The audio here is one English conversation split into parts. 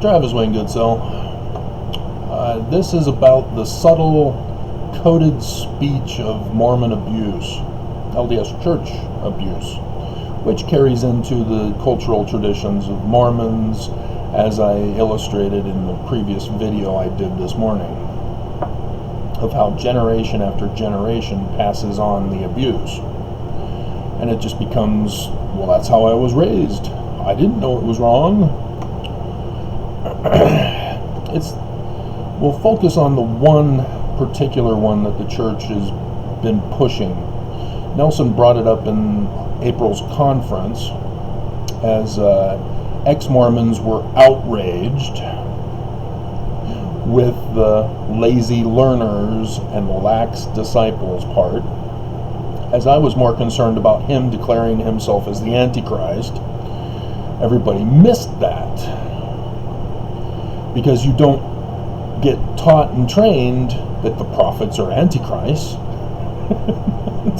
Travis Wayne Goodsell. This is about the subtle, coded speech of Mormon abuse, LDS church abuse, which carries into the cultural traditions of Mormons, as I illustrated in the previous video I did this morning, of how generation after generation passes on the abuse. And it just becomes, well, that's how I was raised. I didn't know it was wrong. We'll focus on the one particular one that the church has been pushing. Nelson brought it up in April's conference as ex-Mormons were outraged with the lazy learners and lax disciples part, as I was more concerned about him declaring himself as the Antichrist. Everybody missed that, because you don't get taught and trained that the prophets are Antichrists.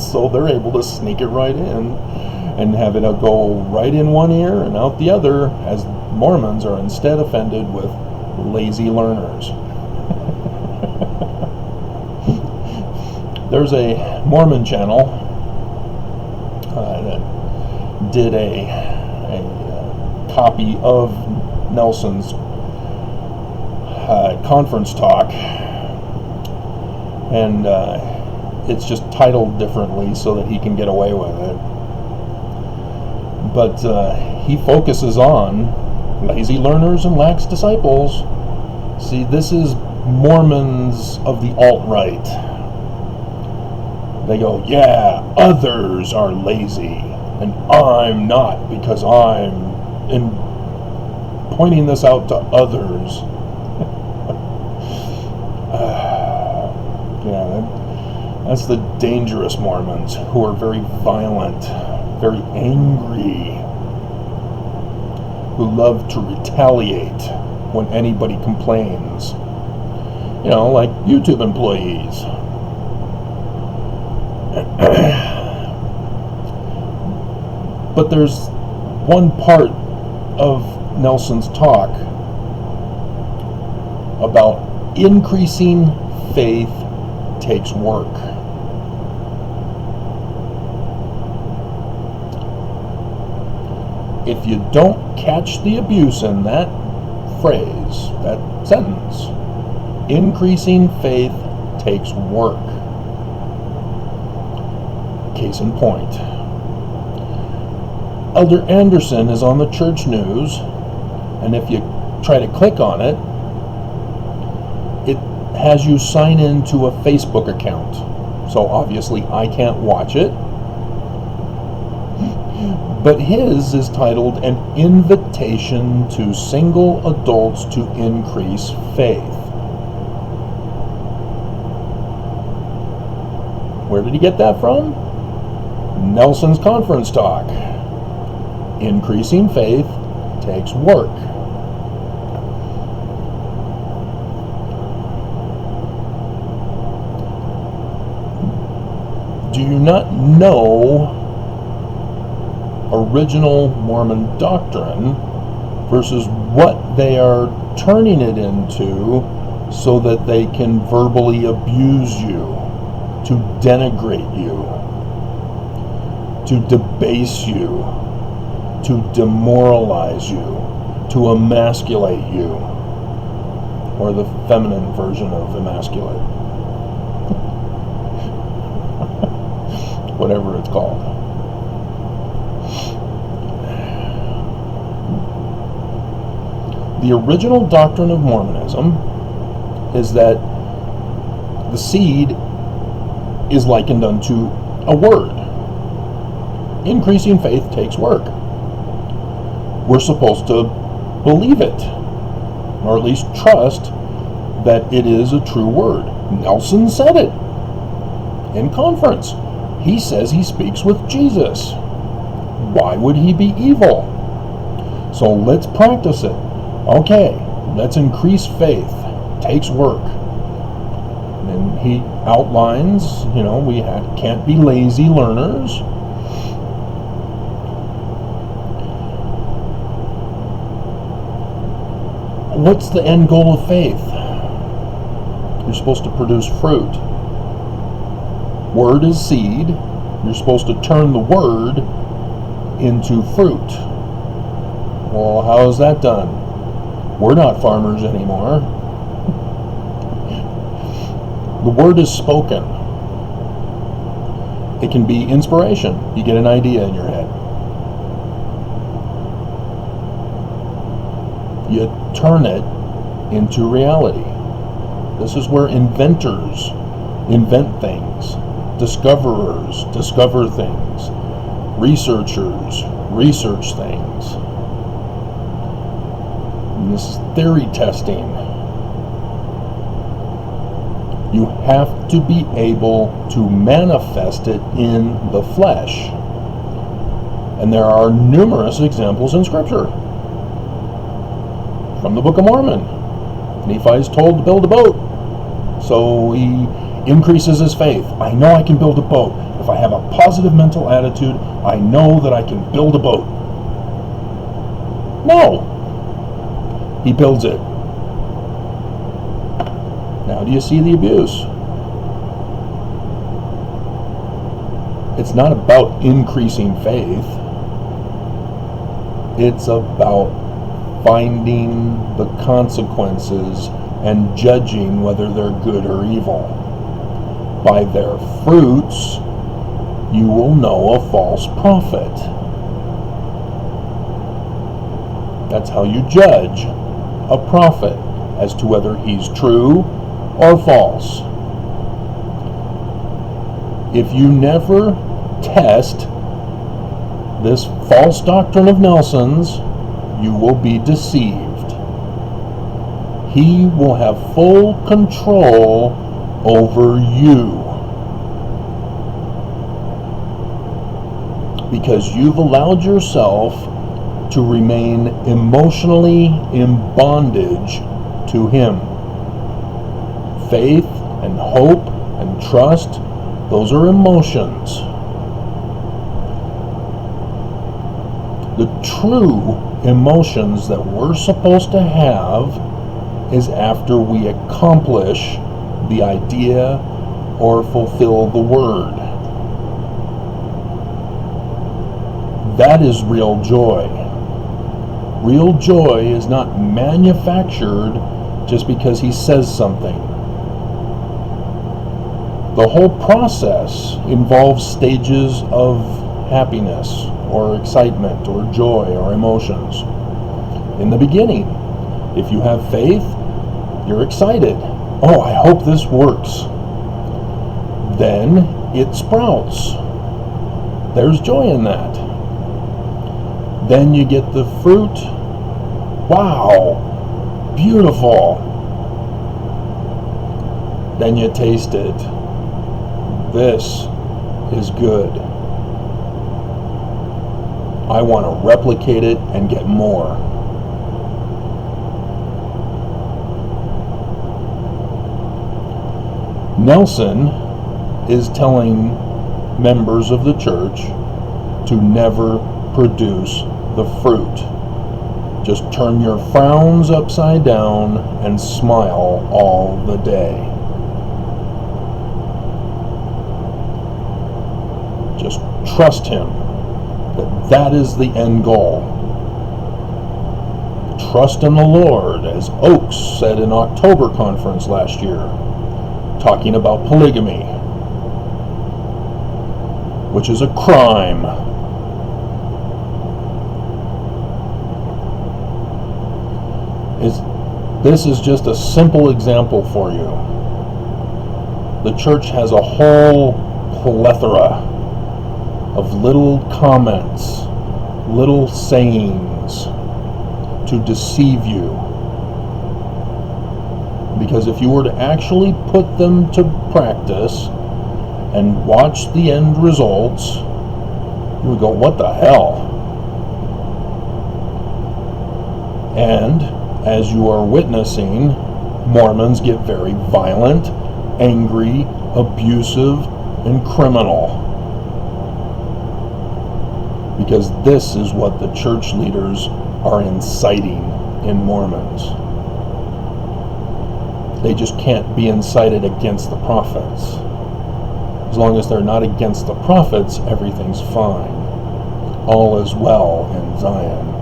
So they're able to sneak it right in and have it go right in one ear and out the other, as Mormons are instead offended with lazy learners. There's a Mormon channel that did a copy of Nelson's conference talk, and it's just titled differently so that he can get away with it. But he focuses on lazy learners and lax disciples. See, this is Mormons of the alt-right. They go, yeah, others are lazy, and I'm not, because I'm pointing this out to others. That's the dangerous Mormons, who are very violent, very angry, who love to retaliate when anybody complains. You know, like YouTube employees. But there's one part of Nelson's talk about increasing faith takes work. If you don't catch the abuse in that phrase, that sentence, increasing faith takes work. Case in point, Elder Anderson is on the church news, and if you try to click on it, it has you sign into a Facebook account. So obviously I can't watch it. But his is titled An Invitation to Single Adults to Increase Faith. Where did he get that from? Nelson's conference talk. Increasing faith takes work. Do you not know original Mormon doctrine versus what they are turning it into so that they can verbally abuse you, to denigrate you, to debase you, to demoralize you, to emasculate you, or the feminine version of emasculate, whatever it's called. The original doctrine of Mormonism is that the seed is likened unto a word. Increasing faith takes work. We're supposed to believe it, or at least trust that it is a true word. Nelson said it in conference. He says he speaks with Jesus. Why would he be evil? So let's practice it. Okay, let's increase faith. Takes work. And he outlines, we can't be lazy learners. what's the end goal of faith? You're supposed to produce fruit. Word is seed. You're supposed to turn the word into fruit. Well, how is that done? We're not farmers anymore. The word is spoken. It can be inspiration. You get an idea in your head. You turn it into reality. This is where inventors invent things. Discoverers discover things. Researchers research things. And this is theory testing. You have to be able to manifest it in the flesh. And there are numerous examples in Scripture. From the Book of Mormon. Nephi is told to build a boat. So he increases his faith. I know I can build a boat. If I have a positive mental attitude, I know that I can build a boat. No. He builds it. Now do you see the abuse? It's not about increasing faith. It's about finding the consequences and judging whether they're good or evil. By their fruits, you will know a false prophet. That's how you judge a prophet as to whether he's true or false. If you never test this false doctrine of Nelson's, you will be deceived. He will have full control over you because you've allowed yourself to remain emotionally in bondage to him. Faith and hope and trust, those are emotions. The true emotions that we're supposed to have is after we accomplish the idea or fulfill the word. That is real joy. Real joy is not manufactured just because he says something. The whole process involves stages of happiness or excitement or joy or emotions. In the beginning, if you have faith, you're excited. Oh, I hope this works. Then it sprouts. There's joy in that. Then you get the fruit. Wow, beautiful. Then you taste it. This is good. I want to replicate it and get more. Nelson is telling members of the church to never produce the fruit. Just turn your frowns upside down and smile all the day. Just trust him that that is the end goal. Trust in the Lord, as Oakes said in October conference last year, talking about polygamy, which is a crime. This is just a simple example for you. The church has a whole plethora of little comments, little sayings to deceive you. Because if you were to actually put them to practice and watch the end results, you would go, what the hell? And as you are witnessing, Mormons get very violent, angry, abusive, and criminal. Because this is what the church leaders are inciting in Mormons. They just can't be incited against the prophets. As long as they're not against the prophets, everything's fine. All is well in Zion.